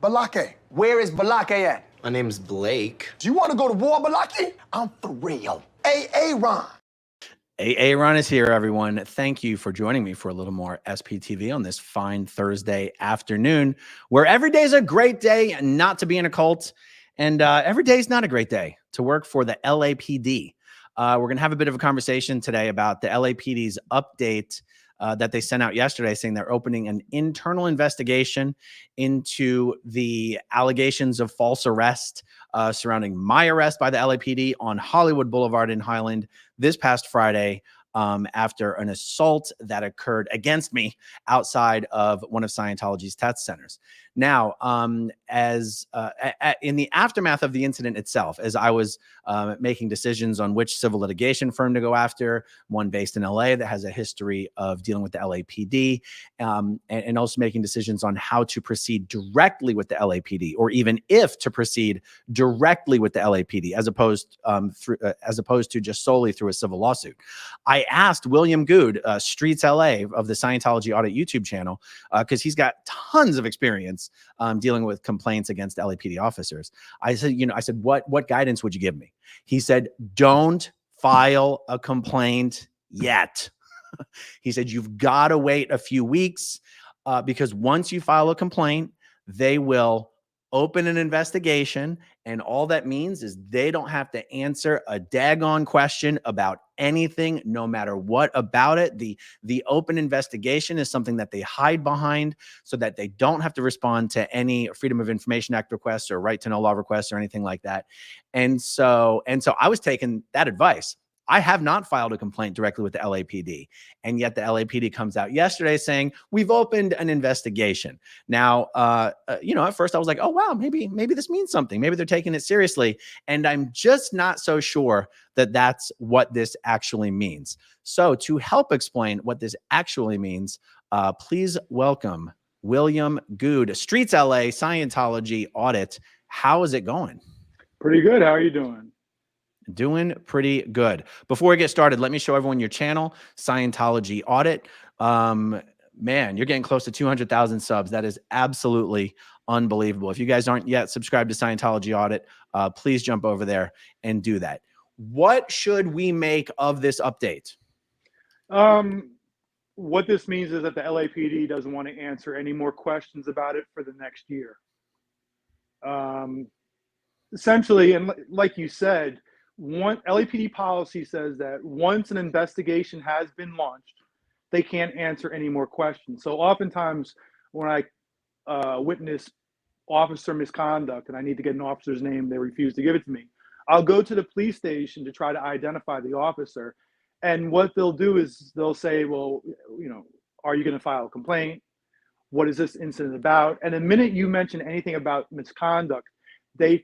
Balake. Where is Balake at? My name's Blake. Do you want to go to war, Balake? I'm for real. Ron. Ron is here, everyone. Thank you for joining me for a little more SPTV on this fine Thursday afternoon, where every day is a great day not to be in a cult, and every day is not a great day to work for the LAPD. We're going to have a bit of a conversation today about the LAPD's update that they sent out yesterday, saying they're opening an internal investigation into the allegations of false arrest surrounding my arrest by the LAPD on Hollywood Boulevard in Highland this past Friday after an assault that occurred against me outside of one of Scientology's test centers. Now, in the aftermath of the incident itself, as I was making decisions on which civil litigation firm to go after, one based in LA that has a history of dealing with the LAPD, and also making decisions on how to proceed directly with the LAPD, or even if to proceed directly with the LAPD, as opposed to just solely through a civil lawsuit. I asked William Good, Streets LA of the Scientology Audit YouTube channel, because he's got tons of experience dealing with complaints against LAPD officers. I said, what guidance would you give me? He said, don't file a complaint yet. He said, you've got to wait a few weeks because once you file a complaint, they will open an investigation, and all that means is they don't have to answer a daggone question about anything, no matter what about it. The open investigation is something that they hide behind so that they don't have to respond to any Freedom of Information Act requests or right to know law requests or anything like that. And so I was taking that advice. I have not filed a complaint directly with the LAPD. And yet the LAPD comes out yesterday saying, we've opened an investigation. Now, at first I was like, oh, wow, maybe this means something. Maybe they're taking it seriously. And I'm just not so sure that that's what this actually means. So to help explain what this actually means, please welcome William Good, Streets LA, Scientology Audit. How is it going? Pretty good. How are you doing? Doing pretty good. Before we get started, let me show everyone your channel, Scientology Audit. Man, you're getting close to 200,000 subs. That is absolutely unbelievable. If you guys aren't yet subscribed to Scientology Audit, please jump over there and do that. What should we make of this update? What this means is that the LAPD doesn't want to answer any more questions about it for the next year. Essentially, and like you said, LAPD policy says that once an investigation has been launched, they can't answer any more questions. So oftentimes when I witness officer misconduct and I need to get an officer's name, they refuse to give it to me. I'll go to the police station to try to identify the officer. And what they'll do is they'll say, well, are you going to file a complaint? What is this incident about? And the minute you mention anything about misconduct, they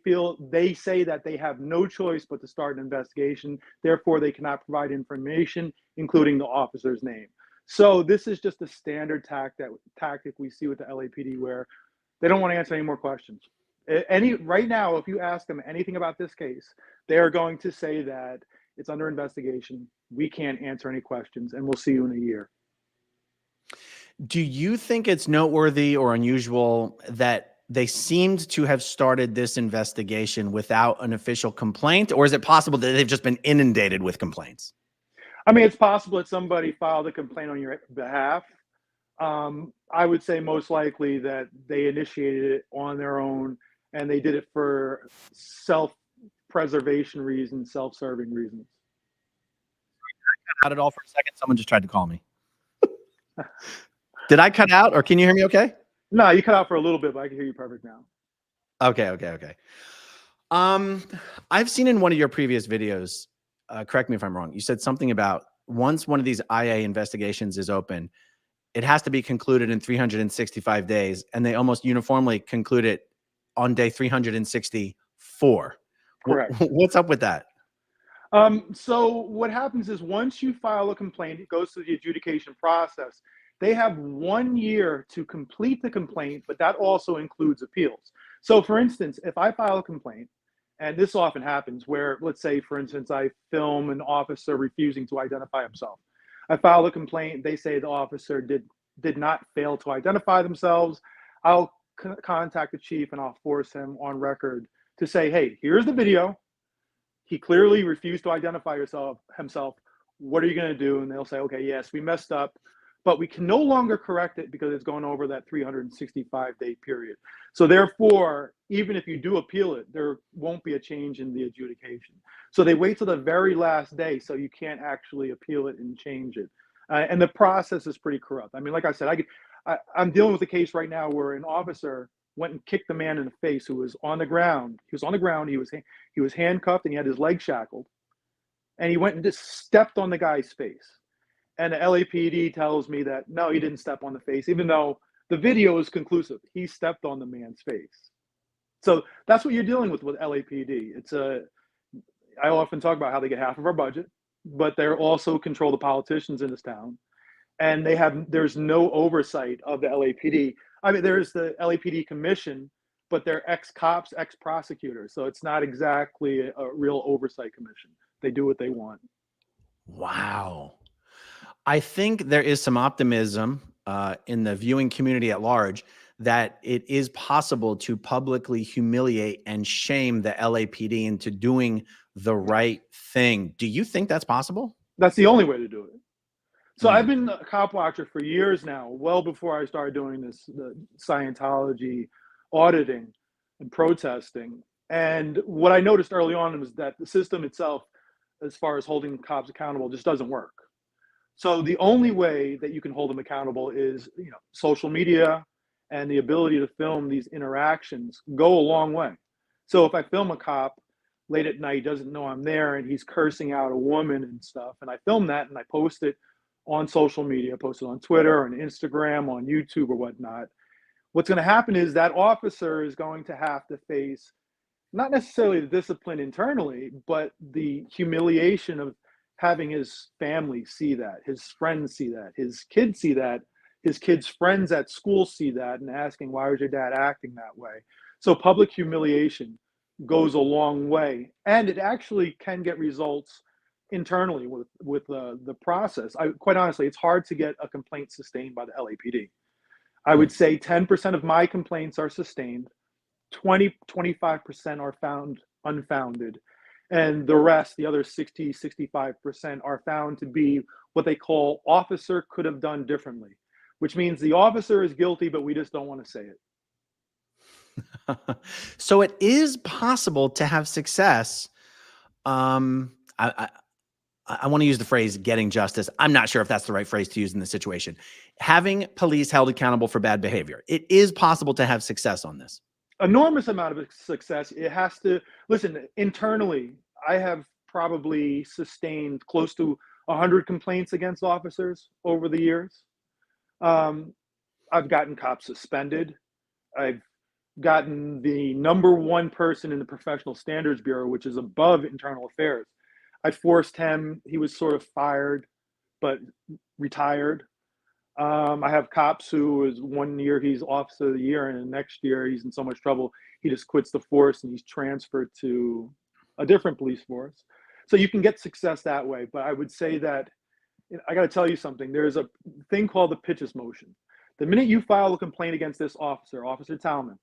say that they have no choice but to start an investigation. Therefore, they cannot provide information, including the officer's name. So this is just a standard tactic we see with the LAPD, where they don't want to answer any more questions. Right now, if you ask them anything about this case, they are going to say that it's under investigation. We can't answer any questions, and we'll see you in a year. Do you think it's noteworthy or unusual that they seemed to have started this investigation without an official complaint, or is it possible that they've just been inundated with complaints? I mean, it's possible that somebody filed a complaint on your behalf. I would say most likely that they initiated it on their own, and they did it for self-preservation reasons, self-serving reasons. I cut out it all for a second. Someone just tried to call me. Did I cut out, or can you hear me okay? No, you cut out for a little bit, but I can hear you perfect now. Okay. I've seen in one of your previous videos, correct me if I'm wrong, you said something about once one of these IA investigations is open, it has to be concluded in 365 days, and they almost uniformly conclude it on day 364. Correct. What's up with that? So what happens is once you file a complaint, it goes through the adjudication process. They have 1 year to complete the complaint, but that also includes appeals. So for instance, if I file a complaint, and this often happens where, let's say, for instance, I film an officer refusing to identify himself. I file a complaint, they say the officer did not fail to identify themselves. I'll contact the chief and I'll force him on record to say, hey, here's the video. He clearly refused to identify himself. What are you going to do? And they'll say, okay, yes, we messed up, but we can no longer correct it because it's gone over that 365-day period. So therefore, even if you do appeal it, there won't be a change in the adjudication. So they wait till the very last day so you can't actually appeal it and change it. And the process is pretty corrupt. I mean, like I said, I'm dealing with a case right now where an officer went and kicked the man in the face who was on the ground. He was on the ground. He was handcuffed and he had his leg shackled. And he went and just stepped on the guy's face. And the LAPD tells me that, no, he didn't step on the face, even though the video is conclusive. He stepped on the man's face. So that's what you're dealing with LAPD. I often talk about how they get half of our budget, but they also control the politicians in this town. And there's no oversight of the LAPD. I mean, there's the LAPD commission, but they're ex-cops, ex-prosecutors. So it's not exactly a real oversight commission. They do what they want. Wow. I think there is some optimism in the viewing community at large that it is possible to publicly humiliate and shame the LAPD into doing the right thing. Do you think that's possible? That's the only way to do it. So I've been a cop watcher for years now, well before I started doing the Scientology auditing and protesting. And what I noticed early on was that the system itself, as far as holding cops accountable, just doesn't work. So the only way that you can hold them accountable is, social media and the ability to film these interactions go a long way. So if I film a cop late at night, doesn't know I'm there, and he's cursing out a woman and stuff, and I film that and I post it on social media, post it on Twitter, on Instagram, on YouTube or whatnot, what's going to happen is that officer is going to have to face not necessarily the discipline internally, but the humiliation of having his family see that, his friends see that, his kids see that, his kids' friends at school see that, and asking, why was your dad acting that way? So public humiliation goes a long way, and it actually can get results internally with the process. Quite honestly, it's hard to get a complaint sustained by the LAPD. I would say 10% of my complaints are sustained, 25% are found unfounded, and the rest, the other 65%, are found to be what they call officer could have done differently, which means the officer is guilty, but we just don't want to say it. So it is possible to have success. I want to use the phrase getting justice. I'm not sure if that's the right phrase to use in this situation. Having police held accountable for bad behavior. It is possible to have success on this. Enormous amount of success. It has to, listen, internally, I have probably sustained close to 100 complaints against officers over the years. I've gotten cops suspended. I've gotten the #1 person in the Professional Standards Bureau, which is above internal affairs. I forced him. He was sort of fired, but retired. I have cops who is 1 year he's officer of the year, and the next year he's in so much trouble he just quits the force and he's transferred to a different police force. So you can get success that way. But I would say that I got to tell you something. There's a thing called the pitches motion. The minute you file a complaint against this officer, Officer Talman,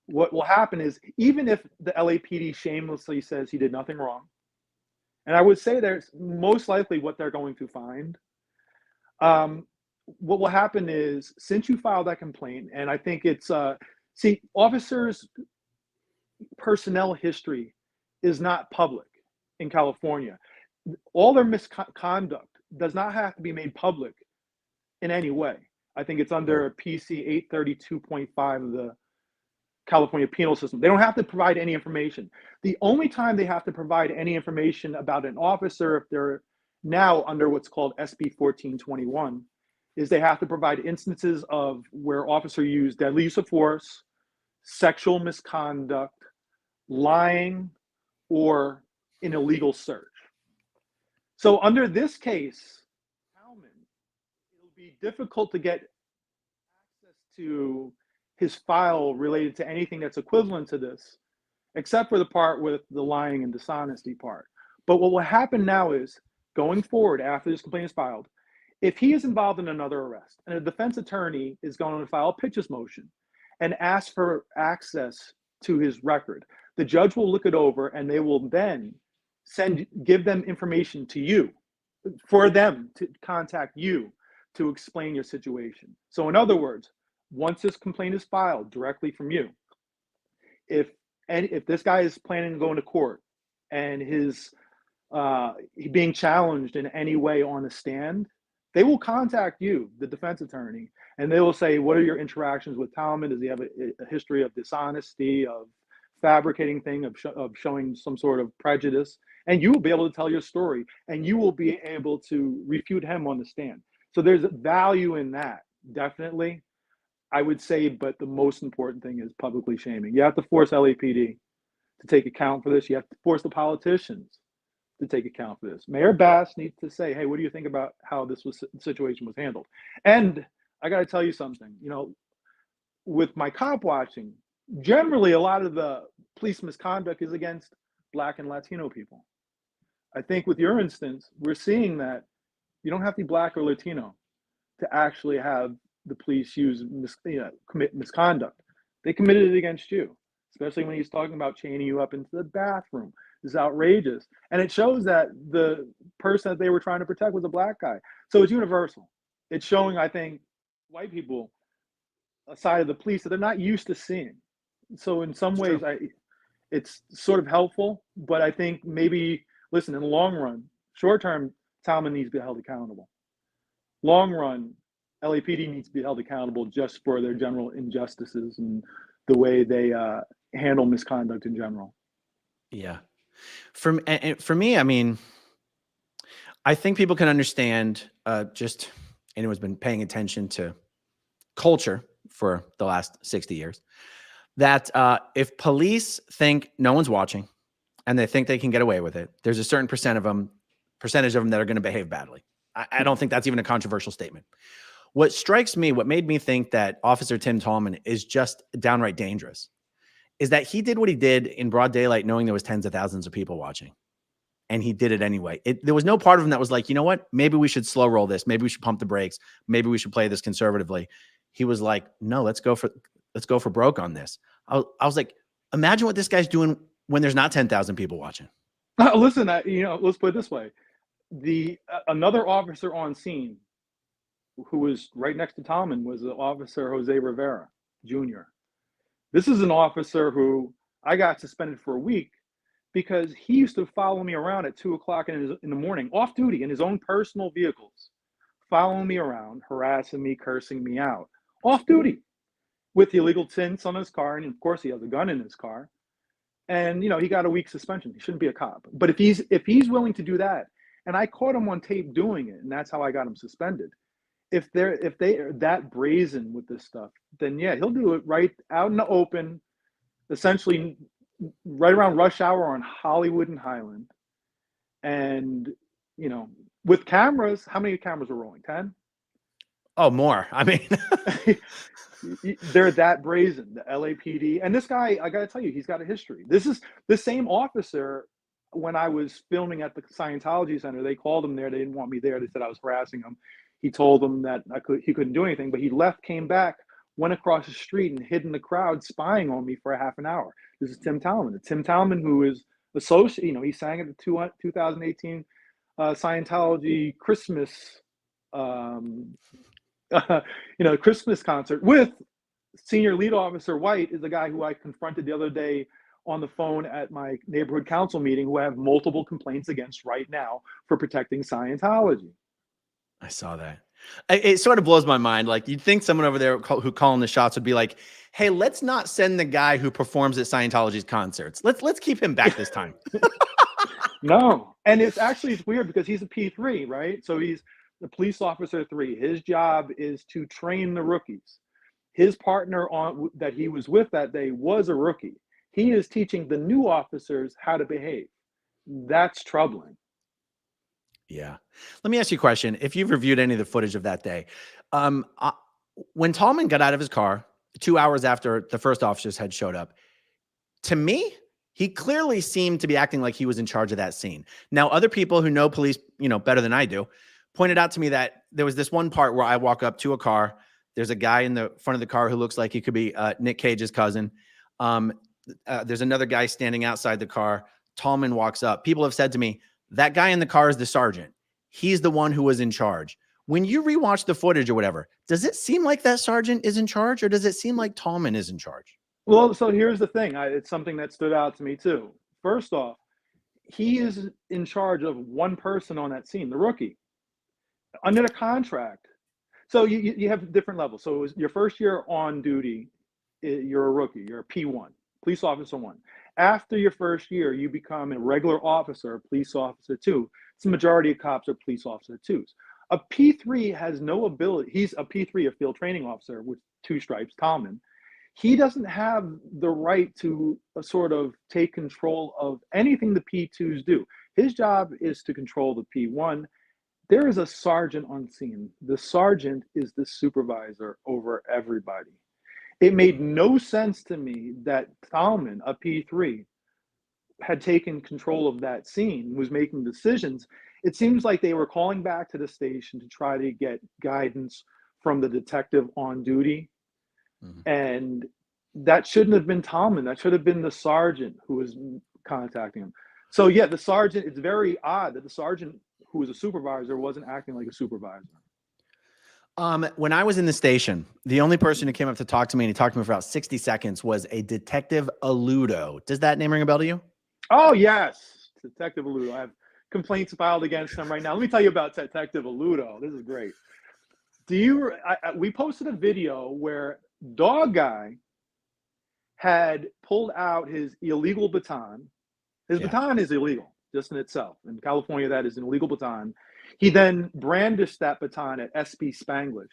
what will happen is, even if the LAPD shamelessly says he did nothing wrong, and I would say there's most likely what they're going to find, what will happen is, since you filed that complaint, and I think it's, officers' personnel history is not public in California. All their misconduct does not have to be made public in any way. I think it's under PC 832.5 of the California penal system. They don't have to provide any information. The only time they have to provide any information about an officer, if they're now under what's called SB 1421, is they have to provide instances of where officer used deadly use of force, sexual misconduct, lying, or an illegal search. So under this case, it'll be difficult to get access to his file related to anything that's equivalent to this, except for the part with the lying and dishonesty part. But what will happen now is, going forward after this complaint is filed, if he is involved in another arrest and a defense attorney is going to file a pitches motion, and ask for access to his record. The judge will look it over and they will then give them information to you for them to contact you to explain your situation. So in other words, once this complaint is filed directly from you, if this guy is planning on going to court and his being challenged in any way on the stand, they will contact you, the defense attorney, and they will say, what are your interactions with Talman? Does he have a history of dishonesty, of fabricating thing, of showing some sort of prejudice? And you will be able to tell your story, and you will be able to refute him on the stand. So there's value in that, definitely, I would say, but the most important thing is publicly shaming. You have to force LAPD to take account for this. You have to force the politicians to take account for this. Mayor Bass needs to say, hey, what do you think about how this situation was handled? And I got to tell you something, with my cop watching, generally a lot of the police misconduct is against Black and Latino people. I think with your instance, we're seeing that you don't have to be Black or Latino to actually have the police commit misconduct. They committed it against you, especially when he's talking about chaining you up into the bathroom. Is outrageous. And it shows that the person that they were trying to protect was a Black guy. So it's universal. It's showing, I think, white people a side of the police that they're not used to seeing. So in some ways, it's sort of helpful, but I think maybe, listen, in the long run, short term, Talman needs to be held accountable. Long run, LAPD needs to be held accountable just for their general injustices and the way they handle misconduct in general. Yeah. For me, I mean, I think people can understand, just anyone who's been paying attention to culture for the last 60 years, that if police think no one's watching and they think they can get away with it, there's a certain percentage of them that are going to behave badly. I don't think that's even a controversial statement. What strikes me, what made me think that Officer Tim Talman is just downright dangerous, is that he did what he did in broad daylight, knowing there was tens of thousands of people watching. And he did it anyway. There was no part of him that was like, you know what? Maybe we should slow roll this. Maybe we should pump the brakes. Maybe we should play this conservatively. He was like, no, let's go for broke on this. I was like, imagine what this guy's doing when there's not 10,000 people watching. Listen, let's put it this way. Another officer on scene who was right next to Talman was Officer Jose Rivera, Jr. This is an officer who I got suspended for a week because he used to follow me around at 2:00 in the morning, off duty in his own personal vehicles, following me around, harassing me, cursing me out, off duty with illegal tints on his car. And of course he has a gun in his car. And, he got a week suspension. He shouldn't be a cop. But if he's willing to do that, and I caught him on tape doing it, and that's how I got him suspended. If they are that brazen with this stuff, then yeah, he'll do it right out in the open, essentially right around rush hour on Hollywood and Highland. And, with cameras, how many cameras are rolling? 10? Oh, more. I mean, they're that brazen, the LAPD. And this guy, I got to tell you, he's got a history. This is the same officer. When I was filming at the Scientology Center, they called him there. They didn't want me there. They said I was harassing him. He told them that he couldn't do anything, but he left, came back, went across the street and hid in the crowd spying on me for a half an hour. This is Tim Talman. Tim Talman, who is associate, he sang at the 2018 Scientology Christmas, Christmas concert with Senior Lead Officer White, is the guy who I confronted the other day on the phone at my neighborhood council meeting, who I have multiple complaints against right now for protecting Scientology. I saw that. It sort of blows my mind. Like, you'd think someone over there who calling the shots would be like, hey, let's not send the guy who performs at Scientology's concerts. Let's keep him back this time. No. And it's weird because he's a P3, right? So he's the police officer 3. His job is to train the rookies. His partner that he was with that day was a rookie. He is teaching the new officers how to behave. That's troubling. Yeah. Let me ask you a question. If you've reviewed any of the footage of that day, when Talman got out of his car 2 hours after the first officers had showed up, to me, he clearly seemed to be acting like he was in charge of that scene. Now, other people who know police, better than I do, pointed out to me that there was this one part where I walk up to a car. There's a guy in the front of the car who looks like he could be Nick Cage's cousin. There's another guy standing outside the car. Tallman walks up. People have said to me, that guy in the car is the sergeant. He's the one who was in charge. When you rewatch the footage or whatever, does it seem like that sergeant is in charge, or does it seem like Tallman is in charge? Well, so here's the thing. It's something that stood out to me too. First off, he is in charge of one person on that scene, the rookie, under the contract. So you have different levels. So it was your first year on duty, you're a rookie, you're a P1, police officer 1. After your first year, you become a regular officer, police officer 2. It's the majority of cops are police officer 2s. A P3 has no ability. He's a P3, a field training officer with 2 stripes, Tallman. He doesn't have the right to sort of take control of anything the P2s do. His job is to control the P1. There is a sergeant on scene. The sergeant is the supervisor over everybody. It made no sense to me that Tallman, a P3, had taken control of that scene, was making decisions. It seems like they were calling back to the station to try to get guidance from the detective on duty. And that shouldn't have been Tallman. That should have been the sergeant who was contacting him. So yeah, the sergeant, it's very odd that the sergeant who was a supervisor wasn't acting like a supervisor. When I was in the station, the only person who came up to talk to me, and he talked to me for about 60 seconds, was a Detective Aludo. Does that name ring a bell to you? Oh, yes. Detective Aludo. I have complaints filed against him right now. Let me tell you about Detective Aludo. This is great. We posted a video where Dog Guy had pulled out his illegal baton. His baton is illegal just in itself. In California, that is an illegal baton. He then brandished that baton at SP Spanglish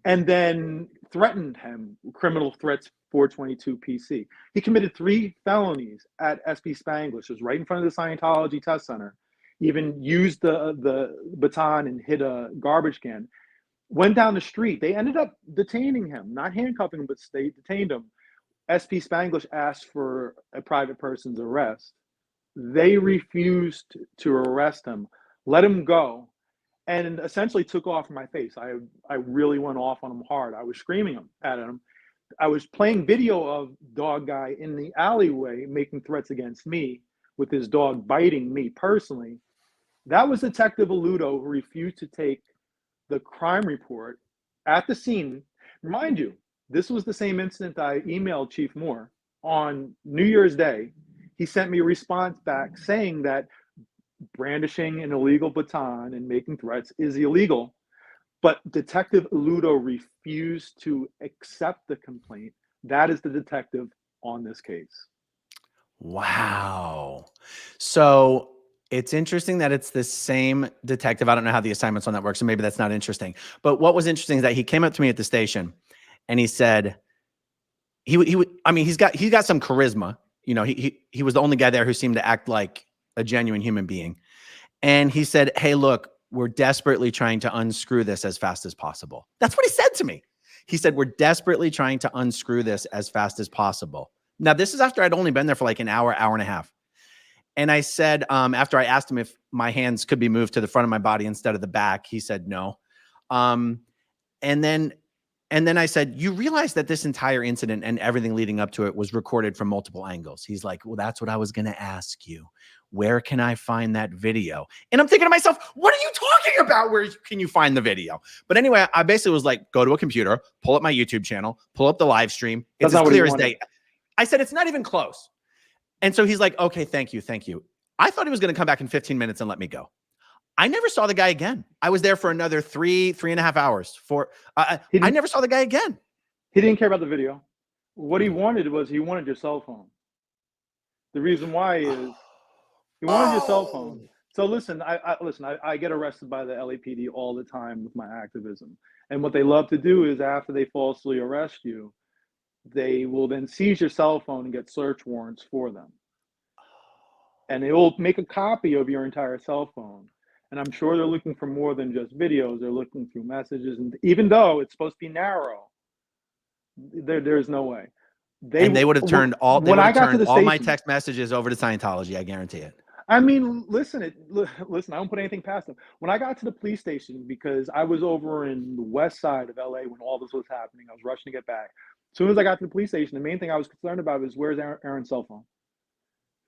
and then threatened him, criminal threats 422 PC. He committed 3 felonies at SP Spanglish. It was right in front of the Scientology test center. He even used the baton and hit a garbage can. Went down the street. They ended up detaining him, not handcuffing him, but they detained him. SP Spanglish asked for a private person's arrest. They refused to arrest him, let him go, and essentially took off in my face. I really went off on him hard. I was screaming at him. I was playing video of Dog Guy in the alleyway making threats against me with his dog biting me personally. That was Detective Aludo, who refused to take the crime report at the scene. Mind you, this was the same incident I emailed Chief Moore on New Year's Day. He sent me a response back saying that brandishing an illegal baton and making threats is illegal. But Detective Aludo refused to accept the complaint. That is the detective on this case. Wow. So it's interesting that it's the same detective. I don't know how the assignments on that work, so maybe that's not interesting. But what was interesting is that he came up to me at the station and he said, I mean, he's got some charisma. You know, he was the only guy there who seemed to act like a genuine human being. And he said, hey, look, we're desperately trying to unscrew this as fast as possible. That's what he said to me. He said, we're desperately trying to unscrew this as fast as possible. Now, this is after I'd only been there for like an hour, hour and a half. And I said, after I asked him if my hands could be moved to the front of my body instead of the back, he said no. And then I said, you realize that this entire incident and everything leading up to it was recorded from multiple angles. He's like, well, that's what I was going to ask you. Where can I find that video? And I'm thinking to myself, what are you talking about? Where can you find the video? But anyway, I basically was like, go to a computer, pull up my YouTube channel, pull up the live stream. It's as clear as day. I said, it's not even close. And so he's like, okay, thank you. Thank you. I thought he was going to come back in 15 minutes and let me go. I never saw the guy again. I was there for another 3.5 hours. I never saw the guy again. He didn't care about the video. What he wanted was he wanted your cell phone. The reason why is he wanted your cell phone. So listen, I get arrested by the LAPD all the time with my activism. And what they love to do is after they falsely arrest you, they will then seize your cell phone and get search warrants for them. And they will make a copy of your entire cell phone. And I'm sure they're looking for more than just videos. They're looking through messages. And even though it's supposed to be narrow, there's no way. They would have turned all my text messages over to Scientology. I guarantee it. I mean, listen, I don't put anything past them. When I got to the police station, because I was over in the west side of LA when all this was happening, I was rushing to get back. As soon as I got to the police station, the main thing I was concerned about was where's Aaron's cell phone?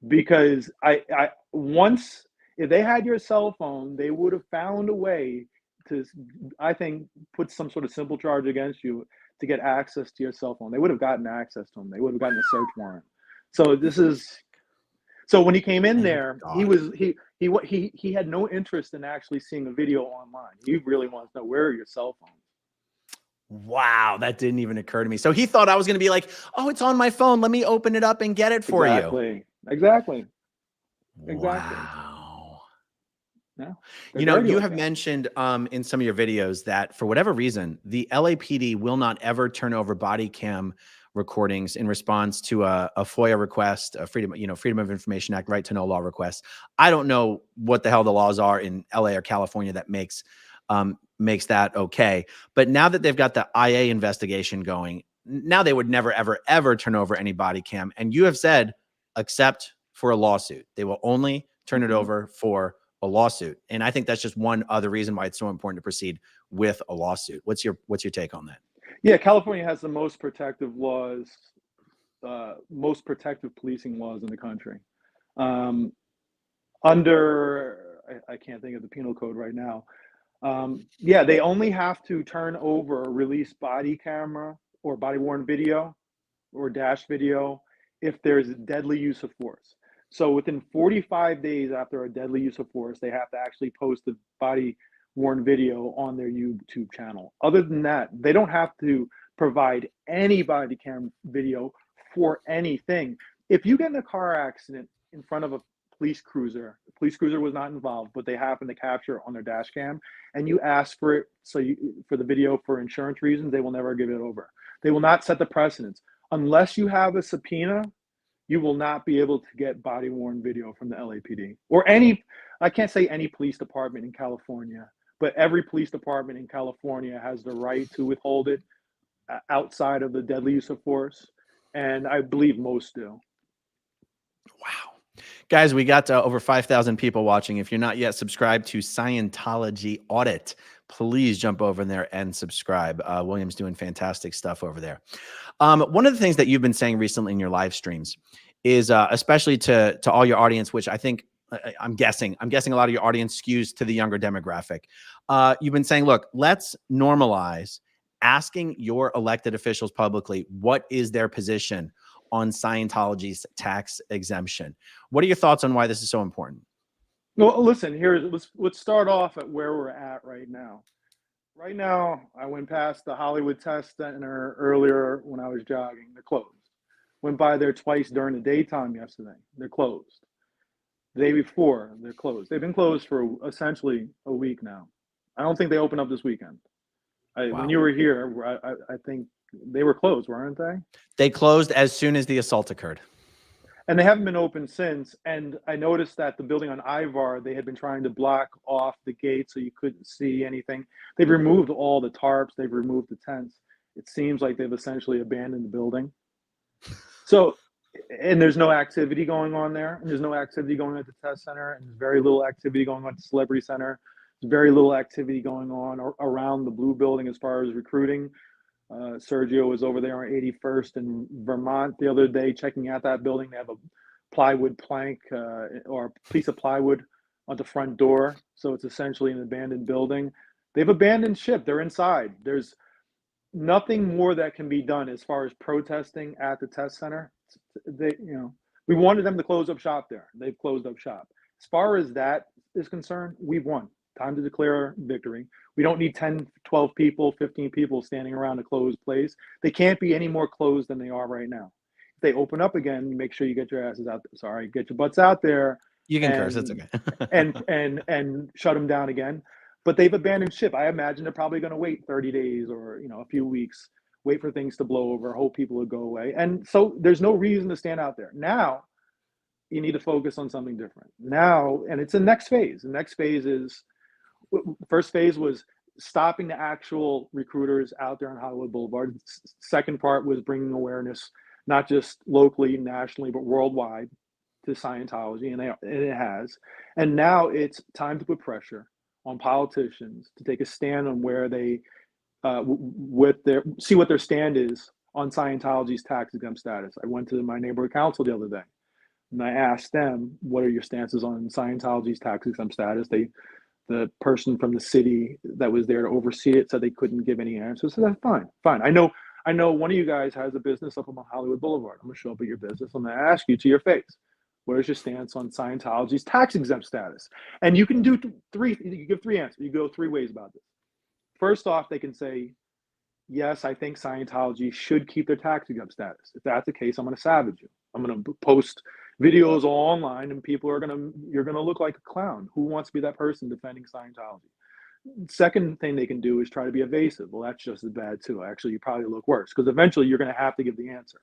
Because I once if they had your cell phone, they would have found a way to, I think, put some sort of simple charge against you to get access to your cell phone. They would have gotten access to them. They would have gotten a search warrant. So this is so when he came in Thank there, God. he had no interest in actually seeing a video online. He really wants to know where are your cell phones. Wow, that didn't even occur to me. So he thought I was going to be like, "Oh, it's on my phone. Let me open it up and get it for you." Exactly. Wow. Yeah. You know, you have mentioned in some of your videos that for whatever reason, the LAPD will not ever turn over body cam recordings in response to a FOIA request, a Freedom of Information Act, right to know law request. I don't know what the hell the laws are in LA or California that makes that okay. But now that they've got the IA investigation going, now they would never, ever, ever turn over any body cam. And you have said, except for a lawsuit, they will only turn it over for a lawsuit. And I think that's just one other reason why it's so important to proceed with a lawsuit. What's your take on that? Yeah, California has the most protective laws, most protective policing laws in the country. I can't think of the penal code right now. Yeah, they only have to turn over or release body camera or body worn video or dash video if there's deadly use of force. So within 45 days after a deadly use of force, they have to actually post the body worn video on their YouTube channel. Other than that, they don't have to provide any body cam video for anything. If you get in a car accident in front of a police cruiser, the police cruiser was not involved, but they happen to capture it on their dash cam, and you ask for it for the video for insurance reasons, they will never give it over. They will not set the precedence. Unless you have a subpoena, you will not be able to get body worn video from the LAPD or I can't say any police department in California, but every police department in California has the right to withhold it outside of the deadly use of force. And I believe most do. Wow. Guys, we got over 5,000 people watching. If you're not yet subscribed to Scientology Audit, please jump over there and subscribe. William's doing fantastic stuff over there. One of the things that you've been saying recently in your live streams is, especially to all your audience, which I think I'm guessing a lot of your audience skews to the younger demographic. You've been saying, look, let's normalize asking your elected officials publicly what is their position on Scientology's tax exemption. What are your thoughts on why this is so important? Well, listen, let's start off at where we're at right now. Right now, I went past the Hollywood Test Center earlier when I was jogging. They're closed. Went by there twice during the daytime yesterday. They're closed. The day before, they're closed. They've been closed for essentially a week now. I don't think they open up this weekend. Wow. When you were here, I think they were closed, weren't they? They closed as soon as the assault occurred. And they haven't been open since. And I noticed that the building on Ivar, they had been trying to block off the gate so you couldn't see anything. They've removed all the tarps. They've removed the tents. It seems like they've essentially abandoned the building. So, and there's no activity going on there. And there's no activity going on at the test center. And there's very little activity going on at the Celebrity Center. There's very little activity going on around the Blue Building as far as recruiting. Sergio was over there on 81st in Vermont the other day checking out that building. They have a plywood plank or a piece of plywood on the front door. So it's essentially an abandoned building. They've abandoned ship. They're inside. There's nothing more that can be done as far as protesting at the test center. We wanted them to close up shop there. They've closed up shop. As far as that is concerned, we've won. Time to declare victory. We don't need 10, 12 people, 15 people standing around a closed place. They can't be any more closed than they are right now. If they open up again, make sure you get your asses out there. Sorry, get your butts out there. You can curse, it's okay. and shut them down again. But they've abandoned ship. I imagine they're probably going to wait 30 days or a few weeks, wait for things to blow over, hope people will go away. And so there's no reason to stand out there. Now, you need to focus on something different. Now, and it's the next phase. The next phase is, first phase was stopping the actual recruiters out there on Hollywood Boulevard. Second part was bringing awareness, not just locally, nationally, but worldwide, to Scientology, and it has. And now it's time to put pressure on politicians to take a stand on where they, see what their stand is on Scientology's tax exempt status. I went to my neighborhood council the other day, and I asked them, "What are your stances on Scientology's tax exempt status?" The person from the city that was there to oversee it said they couldn't give any answers. So that's fine, fine. I know one of you guys has a business up on Hollywood Boulevard. I'm gonna show up at your business. I'm gonna ask you to your face, what is your stance on Scientology's tax exempt status? And you can do three. You give three answers. You go three ways about this. First off, they can say, yes, I think Scientology should keep their tax exempt status. If that's the case, I'm going to savage you. I'm going to post videos all online, and you're going to look like a clown. Who wants to be that person defending Scientology? Second thing they can do is try to be evasive. Well, that's just as bad too. Actually, you probably look worse, because eventually you're going to have to give the answer.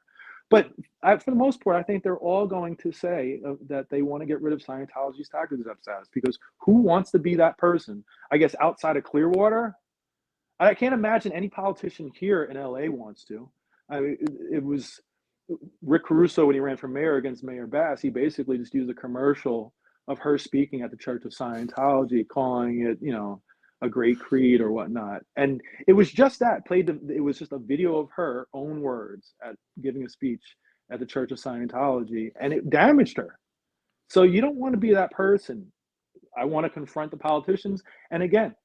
But for the most part, I think they're all going to say that they want to get rid of Scientology's tax exempt status, because who wants to be that person? I guess outside of Clearwater, I can't imagine any politician here in LA wants to. I mean, it was Rick Caruso when he ran for mayor against Mayor Bass. He basically just used a commercial of her speaking at the Church of Scientology, calling it, a great creed or whatnot. And it was just that it was just a video of her own words at giving a speech at the Church of Scientology, and it damaged her. So you don't want to be that person. I want to confront the politicians. And again,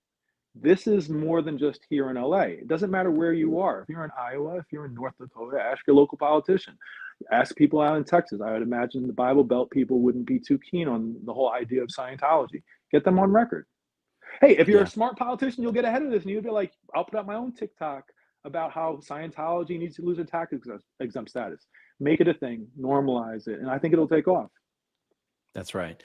this is more than just here in LA. It doesn't matter where you are. If you're in Iowa, if you're in North Dakota, ask your local politician. Ask people out in Texas. I would imagine the Bible Belt people wouldn't be too keen on the whole idea of Scientology. Get them on record. Hey, if you're a smart politician, you'll get ahead of this, and you'll be like, I'll put out my own TikTok about how Scientology needs to lose their tax exempt status. Make it a thing, normalize it, and I think it'll take off. That's right.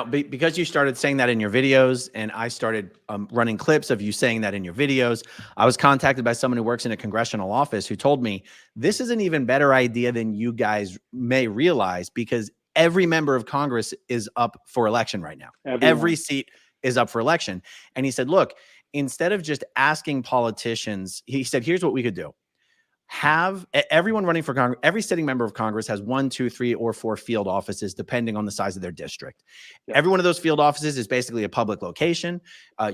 Because you started saying that in your videos, and I started running clips of you saying that in your videos, I was contacted by someone who works in a congressional office who told me this is an even better idea than you guys may realize, because every member of Congress is up for election right now. Every seat is up for election. And he said, look, instead of just asking politicians, he said, here's what we could do. Have everyone running for Congress, every sitting member of Congress has 1, 2, 3, or 4 field offices, depending on the size of their district. Yep. Every one of those field offices is basically a public location.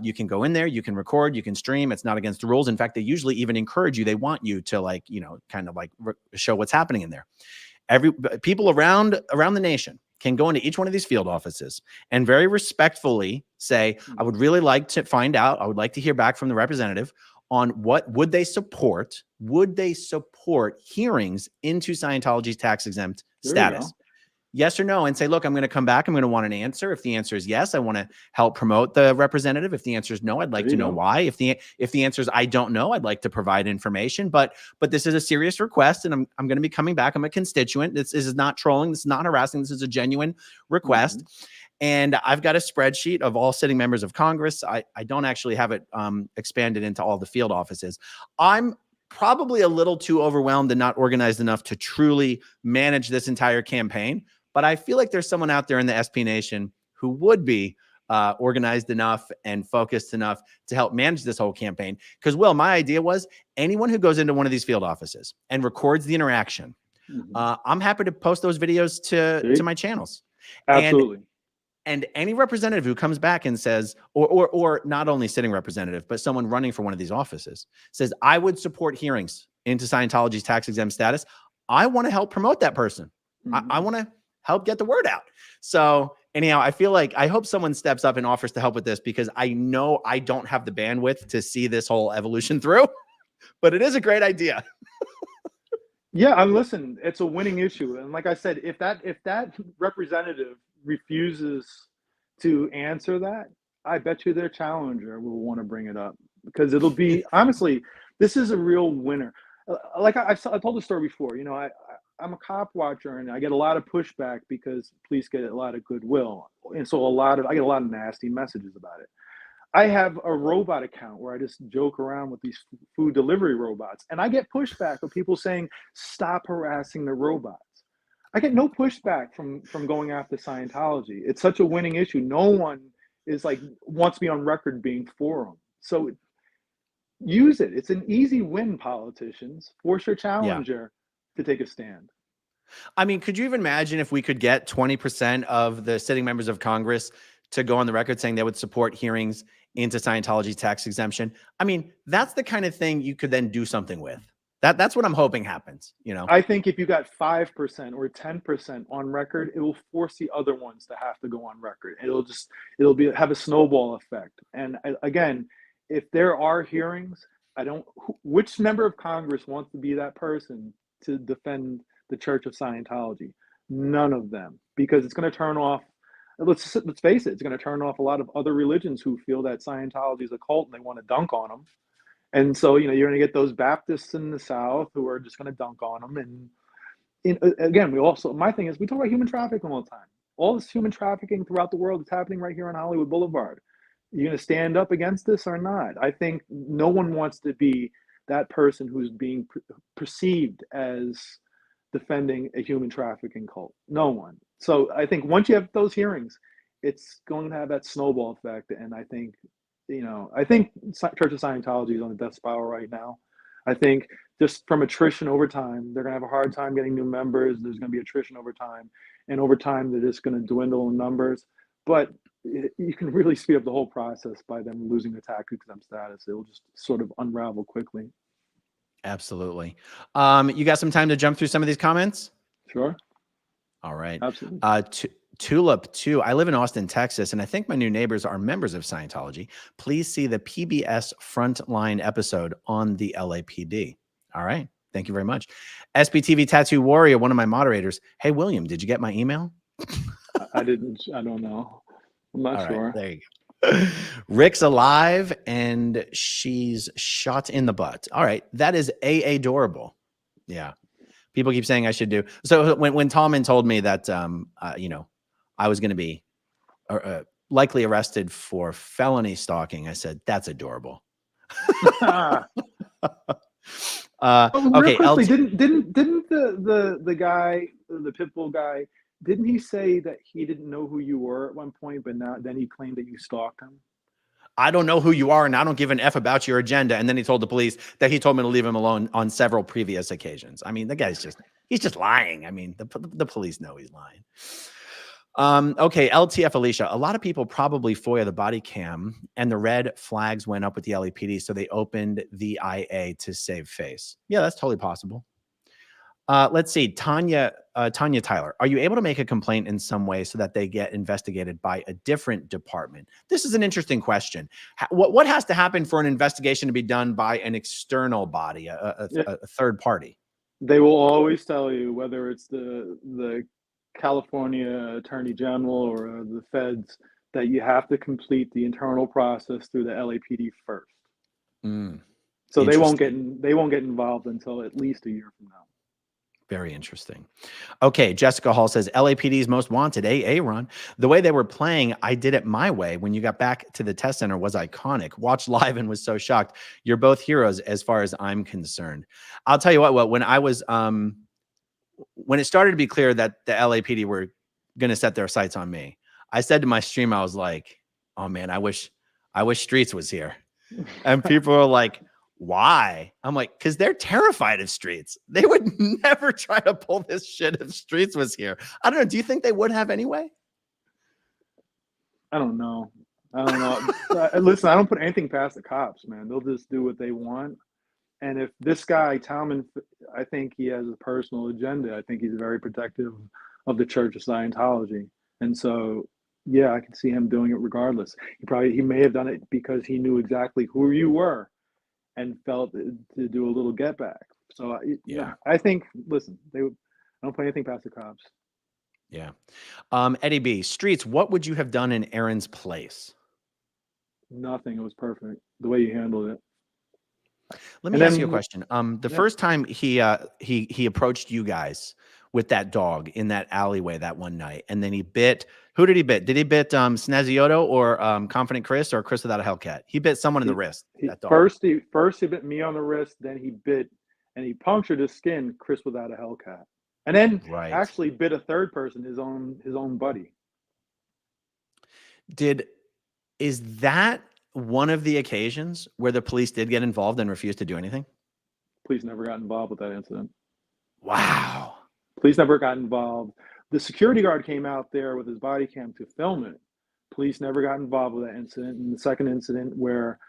You can go in there, you can record, you can stream. It's not against the rules. In fact, they usually even encourage you. They want you to show what's happening in there. People around the nation can go into each one of these field offices and very respectfully say, I would really like to find out, I would like to hear back from the representative on what would they support hearings into Scientology's tax exempt status? Yes or no? And say, look, I'm going to come back. I'm going to want an answer. If the answer is yes, I want to help promote the representative. If the answer is no, I'd like to know why. If the answer is I don't know, I'd like to provide information. But this is a serious request, and I'm going to be coming back. I'm a constituent. This is not trolling. This is not harassing. This is a genuine request. And I've got a spreadsheet of all sitting members of Congress. I don't actually have it expanded into all the field offices. I'm probably a little too overwhelmed and not organized enough to truly manage this entire campaign. But I feel like there's someone out there in the SP Nation who would be organized enough and focused enough to help manage this whole campaign. Because, Will, my idea was anyone who goes into one of these field offices and records the interaction, I'm happy to post those videos to my channels. Absolutely. And any representative who comes back and says, or not only sitting representative, but someone running for one of these offices says, I would support hearings into Scientology's tax exempt status. I want to help promote that person. I want to help get the word out. So anyhow, I hope someone steps up and offers to help with this, because I know I don't have the bandwidth to see this whole evolution through, but it is a great idea. Yeah, listen, it's a winning issue. And like I said, if that representative refuses to answer that, I bet you their challenger will want to bring it up, because it'll be, honestly, this is a real winner. Like I told the story before, I'm a cop watcher, and I get a lot of pushback because police get a lot of goodwill. And so I get a lot of nasty messages about it. I have a robot account where I just joke around with these food delivery robots, and I get pushback from people saying, stop harassing the robots. I get no pushback from going after Scientology. It's such a winning issue. No one is wants to be on record being for them. So use it. It's an easy win, politicians. Force your challenger to take a stand. I mean, could you even imagine if we could get 20% of the sitting members of Congress to go on the record saying they would support hearings into Scientology tax exemption? I mean, that's the kind of thing you could then do something with. That's what I'm hoping happens, you know? I think if you got 5% or 10% on record, it will force the other ones to have to go on record. Have a snowball effect. And again, if there are hearings, which member of Congress wants to be that person to defend the Church of Scientology? None of them, because it's going to turn off. Let's face it, it's going to turn off a lot of other religions who feel that Scientology is a cult and they want to dunk on them. And so, you're going to get those Baptists in the South who are just going to dunk on them. And again, my thing is, we talk about human trafficking all the time. All this human trafficking throughout the world is happening right here on Hollywood Boulevard. You're going to stand up against this or not? I think no one wants to be that person who's being perceived as defending a human trafficking cult. No one. So I think once you have those hearings, it's going to have that snowball effect. And I think Church of Scientology is on a death spiral right now. I think just from attrition over time, they're going to have a hard time getting new members. There's going to be attrition over time. And over time, they're just going to dwindle in numbers. But you can really speed up the whole process by them losing their tax exempt status. It will just sort of unravel quickly. Absolutely. You got some time to jump through some of these comments? Sure. All right. Absolutely. Tulip 2. I live in Austin, Texas, and I think my new neighbors are members of Scientology. Please see the PBS Frontline episode on the LAPD. All right. Thank you very much. SBTV Tattoo Warrior, one of my moderators. Hey, William, did you get my email? I didn't. I don't know. I'm not sure. Right, there you go. Rick's alive and she's shot in the butt. All right. That is adorable. Yeah. People keep saying I should do. So when Tallman told me that, I was going to be likely arrested for felony stalking, I said, that's adorable. Okay. Quickly, didn't the guy, the Pitbull guy, didn't he say that he didn't know who you were at one point, but then he claimed that you stalked him? I don't know who you are, and I don't give an F about your agenda. And then he told the police that he told me to leave him alone on several previous occasions. I mean, the guy's he's just lying. I mean, the police know he's lying. Okay, LTF Alicia. A lot of people probably FOIA the body cam and the red flags went up with the LAPD, so they opened the IA to save face. Yeah, that's totally possible. Let's see, Tanya Tyler. Are you able to make a complaint in some way so that they get investigated by a different department? This is an interesting question. What has to happen for an investigation to be done by an external body, a third party? They will always tell you, whether it's the California Attorney General or the feds, that you have to complete the internal process through the LAPD first. So they won't get involved until at least a year from now. Very interesting. Okay, Jessica Hall says, LAPD's most wanted, AA run. The way they were playing, I did it my way when you got back to the test center was iconic. Watched live and was so shocked. You're both heroes as far as I'm concerned. I'll tell you what, when I was, when it started to be clear that the LAPD were going to set their sights on me, I said to my stream, I was like, oh man, I wish Streets was here. And people were like, why? I'm like, because they're terrified of Streets. They would never try to pull this shit if Streets was here. I don't know. Do you think they would have anyway? I don't know. Listen, I don't put anything past the cops, man. They'll just do what they want. And if this guy, Talman, I think he has a personal agenda. I think he's very protective of the Church of Scientology. And so, yeah, I can see him doing it regardless. He may have done it because he knew exactly who you were and felt to do a little get back. So yeah, I think, listen, I don't put anything past the cops. Yeah. Eddie B, Streets, what would you have done in Aaron's place? Nothing. It was perfect the way you handled it. Let me ask you a question. The first time he approached you guys with that dog in that alleyway that one night, and then he bit, who did he bit? Did he bit Snazioto or Confident Chris or Chris Without a Hellcat? He bit someone in the wrist. That dog. First he bit me on the wrist, then he bit and he punctured his skin, Chris Without a Hellcat. And then actually bit a third person, his own buddy. Is that one of the occasions where the police did get involved and refused to do anything? Police never got involved with that incident. Wow. Police never got involved. The security guard came out there with his body cam to film it. Police never got involved with that incident. And the second incident where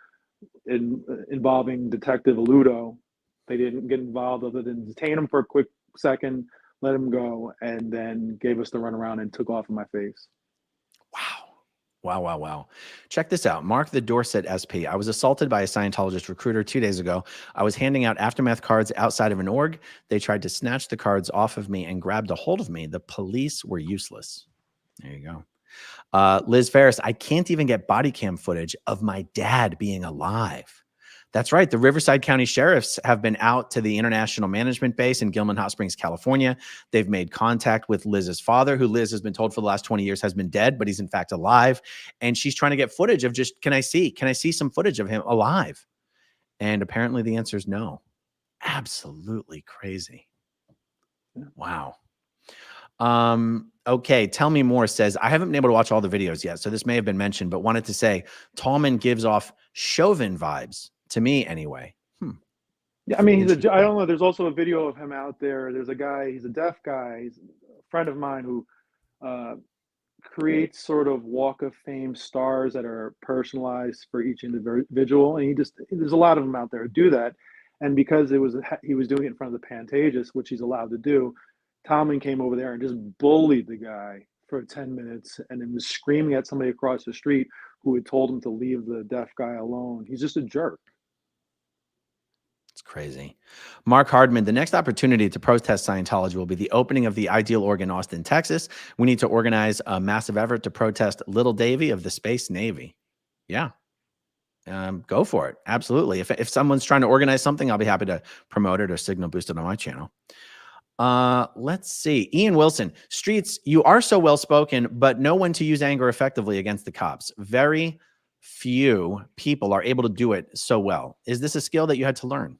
involving Detective Aludo, they didn't get involved other than detain him for a quick second, let him go, and then gave us the runaround and took off in my face. Wow. Wow, wow, wow. Check this out. Mark the Dorset SP. I was assaulted by a Scientologist recruiter 2 days ago. I was handing out aftermath cards outside of an org. They tried to snatch the cards off of me and grabbed a hold of me. The police were useless. There you go. Liz Ferris, I can't even get body cam footage of my dad being alive. That's right. The Riverside County Sheriffs have been out to the International Management Base in Gilman Hot Springs, California. They've made contact with Liz's father, who Liz has been told for the last 20 years has been dead, but he's in fact alive. And she's trying to get footage of just, can I see some footage of him alive? And apparently the answer is no. Absolutely crazy. Wow. Okay. Tell me more says, I haven't been able to watch all the videos yet, so this may have been mentioned, but wanted to say Tallman gives off Chauvin vibes to me anyway. Yeah, I mean, I don't know. There's also a video of him out there. There's a guy, he's a deaf guy. He's a friend of mine who creates sort of Walk of Fame stars that are personalized for each individual. And there's a lot of them out there who do that. And because he was doing it in front of the Pantages, which he's allowed to do, Tomlin came over there and just bullied the guy for 10 minutes and then was screaming at somebody across the street who had told him to leave the deaf guy alone. He's just a jerk. It's crazy. Mark Hardman, the next opportunity to protest Scientology will be the opening of the Ideal Org in Austin, Texas. We need to organize a massive effort to protest Little Davy of the Space Navy. Yeah. Go for it. Absolutely. If someone's trying to organize something, I'll be happy to promote it or signal boost it on my channel. Let's see. Ian Wilson, Streets, you are so well-spoken, but know when to use anger effectively against the cops. Very few people are able to do it so well. Is this a skill that you had to learn?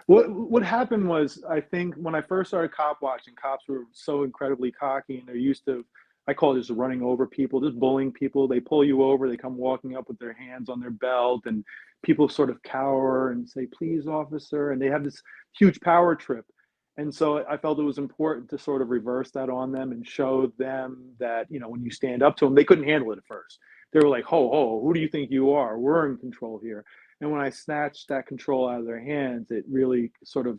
What happened was, I think when I first started cop watching, cops were so incredibly cocky and they're used to, I call it just running over people, just bullying people. They pull you over, they come walking up with their hands on their belt, and people sort of cower and say, please, officer, and they have this huge power trip. And so I felt it was important to sort of reverse that on them and show them that, you know, when you stand up to them, they couldn't handle it at first. They were like, ho, who do you think you are? We're in control here. And when I snatched that control out of their hands, it really sort of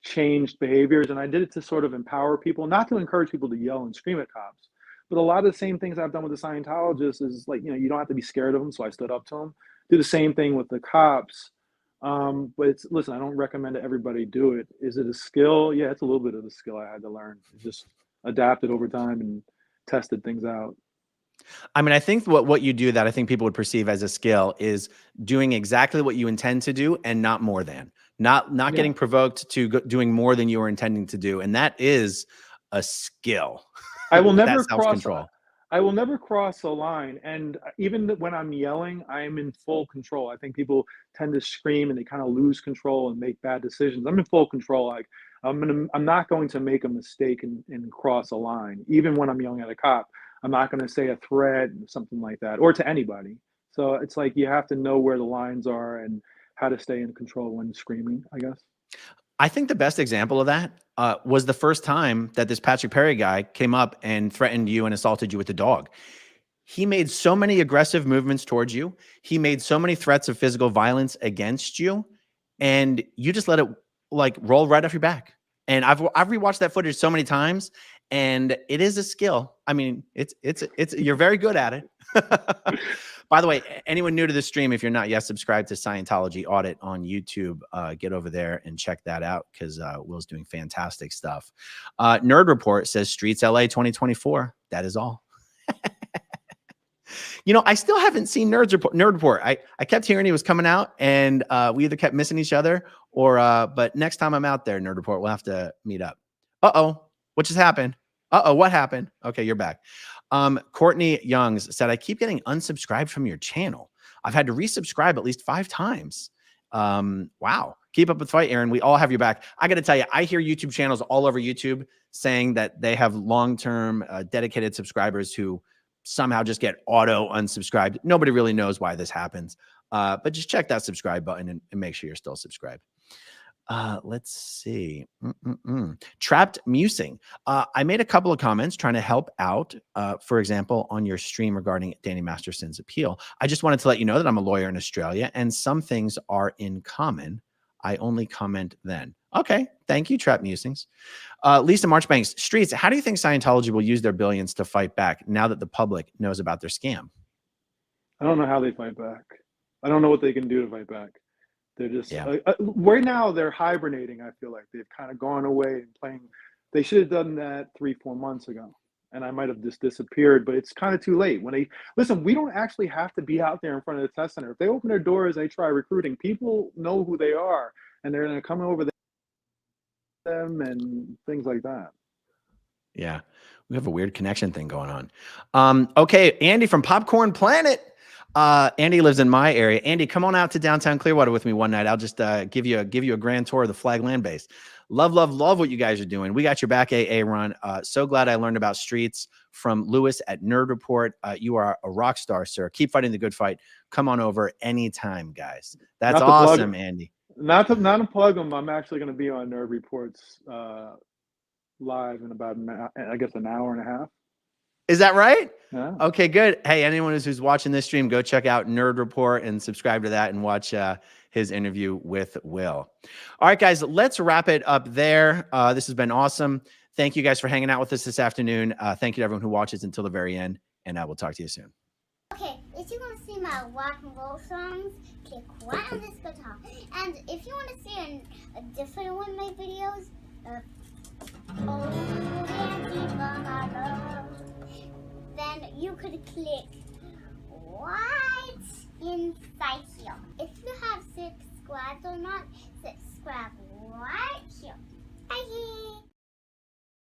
changed behaviors. And I did it to sort of empower people, not to encourage people to yell and scream at cops. But a lot of the same things I've done with the Scientologists is like, you know, you don't have to be scared of them. So I stood up to them. Do the same thing with the cops. But listen, I don't recommend that everybody do it. Is it a skill? Yeah, it's a little bit of a skill I had to learn. Just adapted over time and tested things out. I mean, I think what you do that I think people would perceive as a skill is doing exactly what you intend to do and not more than, not getting provoked to doing more than you were intending to do. And that is a skill. I will never control. I will never cross a line. And even when I'm yelling, I am in full control. I think people tend to scream and they kind of lose control and make bad decisions. I'm in full control. Like I'm not going to make a mistake and cross a line. Even when I'm yelling at a cop, I'm not going to say a threat or something like that, or to anybody. So it's like you have to know where the lines are and how to stay in control when screaming, I guess. I think the best example of that was the first time that this Patrick Perry guy came up and threatened you and assaulted you with the dog. He made so many aggressive movements towards you. He made so many threats of physical violence against you, and you just let it like roll right off your back. And I've rewatched that footage so many times, and it is a skill. I mean, it's you're very good at it. By the way, anyone new to the stream, if you're not yet subscribed to Scientology Audit on YouTube, get over there and check that out because Will's doing fantastic stuff. Nerd Report says Streets LA 2024. That is all. You know, I still haven't seen Nerd Report. I kept hearing he was coming out, and we either kept missing each other or, but next time I'm out there, Nerd Report, we'll have to meet up. Uh-oh, what just happened? Uh-oh, what happened? Okay, you're back. Courtney Youngs said, I keep getting unsubscribed from your channel. I've had to resubscribe at least 5 times. Wow. Keep up with the fight, Aaron. We all have your back. I got to tell you, I hear YouTube channels all over YouTube saying that they have long-term dedicated subscribers who somehow just get auto unsubscribed. Nobody really knows why this happens. But just check that subscribe button and make sure you're still subscribed. Let's see. Trapped musing. I made a couple of comments trying to help out, for example, on your stream regarding Danny Masterson's appeal. I just wanted to let you know that I'm a lawyer in Australia and some things are in common. I only comment then. Okay. Thank you, Trapped Musings. Lisa Marchbanks, Streets, how do you think Scientology will use their billions to fight back now that the public knows about their scam? I don't know how they fight back. I don't know what they can do to fight back. They're just Yeah. right now they're hibernating. I feel like they've kind of gone away and playing. They should have done that 3-4 months ago, and I might have just disappeared. But it's kind of too late. When they listen, we don't actually have to be out there in front of the test center. If they open their doors and they try recruiting, people know who they are, and they're going to come over them and things like that. Yeah. We have a weird connection thing going on. Okay. Andy from Popcorn Planet. Andy lives in my area. Andy, come on out to downtown Clearwater with me one night. I'll just give you a grand tour of the Flag Land Base. Love what you guys are doing. We got your back, AA Ron. So glad I learned about Streets from Lewis at Nerd Report. You are a rock star, sir. Keep fighting the good fight. Come on over anytime, guys. That's awesome, Andy. Not to plug them. I'm actually going to be on Nerd Reports live in about I guess an hour and a half. Is that right? Yeah. Okay, good. Hey, anyone who's watching this stream, go check out Nerd Report and subscribe to that and watch his interview with Will. All right, guys, let's wrap it up there. This has been awesome. Thank you guys for hanging out with us this afternoon. Thank you to everyone who watches until the very end, and I will talk to you soon. Okay, if you want to see my rock and roll songs, click right on this guitar. And if you want to see a different one of my videos, then you could click right inside here. If you have subscribed or not, subscribe right here. Bye.